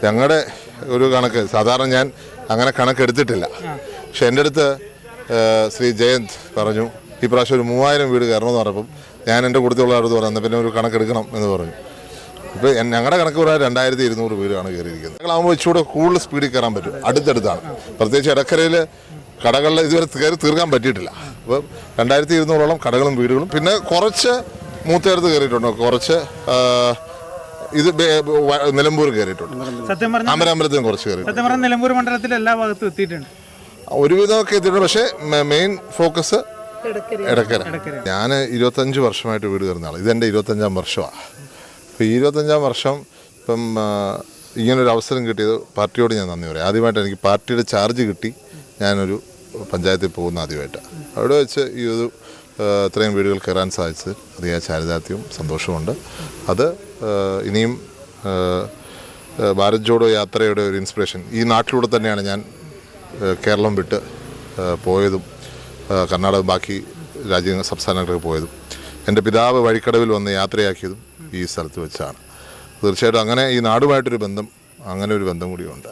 ഞങ്ങളുടെ ഒരു കണക്ക് സാധാരണ ഞാൻ അങ്ങനെ കണക്കെടുത്തിട്ടില്ല. പക്ഷെ എൻ്റെ അടുത്ത് ശ്രീ ജയന്ത് പറഞ്ഞു ഈ പ്രാവശ്യം ഒരു 3000 വീട് കയറണമെന്ന് പറഞ്ഞപ്പം ഞാൻ എൻ്റെ കൂട്ടത്തിലുള്ള അടുത്ത് പറഞ്ഞു പിന്നെ ഒരു കണക്കെടുക്കണം എന്ന് പറഞ്ഞു. ഇപ്പോൾ ഞങ്ങളുടെ കണക്ക് പറയാൻ 2200 വീടാണ് കയറിയിരിക്കുന്നത്. ഞങ്ങളാകുമ്പോൾ ഇച്ചിലൂടെ കൂടുതൽ സ്പീഡിൽ കയറാൻ പറ്റും. അടുത്തടുത്താണ്, പ്രത്യേകിച്ച് ഇടക്കരയിൽ കടകളിൽ ഇതുവരെ കയറി തീർക്കാൻ പറ്റിയിട്ടില്ല. അപ്പോൾ 2200ഓളം കടകളും വീടുകളും പിന്നെ കുറച്ച് മൂത്തേർത്ത് കയറിയിട്ടുണ്ട്, കുറച്ച് ഇത് നിലമ്പൂർ കയറിയിട്ടുണ്ട്, അമരാമ്പലത്തിനും കുറച്ച് കയറി. നിലമ്പൂർ മണ്ഡലത്തിൽ എല്ലാ ഭാഗത്തും എത്തിയിട്ടുണ്ട്, ഒരുവിധമൊക്കെ എത്തിയിട്ടുണ്ട്. പക്ഷേ മെയിൻ ഫോക്കസ് ഇടക്കര. ഞാൻ 25 വർഷമായിട്ട് വീട് കയറുന്ന ആൾ. ഇതെൻ്റെ 25ാം വർഷമാണ്. അപ്പോൾ 25ാം വർഷം ഇപ്പം ഇങ്ങനൊരു അവസരം കിട്ടിയത് പാർട്ടിയോട് ഞാൻ നന്ദി പറയാം. ആദ്യമായിട്ട് എനിക്ക് പാർട്ടിയുടെ ചാർജ് കിട്ടി ഞാനൊരു പഞ്ചായത്തിൽ പോകുന്ന ആദ്യമായിട്ട്. അവിടെ വെച്ച് ഈ ഒരു ഇത്രയും വീടുകൾ കയറാൻ സാധിച്ചത് അതിയായ ചാരിതാർത്ഥ്യവും സന്തോഷമുണ്ട്. അത് ഇനിയും ഭാരത് ജോഡോ യാത്രയുടെ ഒരു ഇൻസ്പിറേഷൻ ഈ നാട്ടിലൂടെ തന്നെയാണ് ഞാൻ കേരളം വിട്ട് പോയതും കർണാടക ബാക്കി സംസ്ഥാനങ്ങളിലേക്ക് പോയതും. എൻ്റെ പിതാവ് വഴിക്കടവിൽ വന്ന് യാത്രയാക്കിയതും ഈ സ്ഥലത്ത് വെച്ചാണ്. തീർച്ചയായിട്ടും അങ്ങനെ ഈ നാടുമായിട്ടൊരു ബന്ധം, അങ്ങനെ ഒരു ബന്ധം കൂടിയുണ്ട്.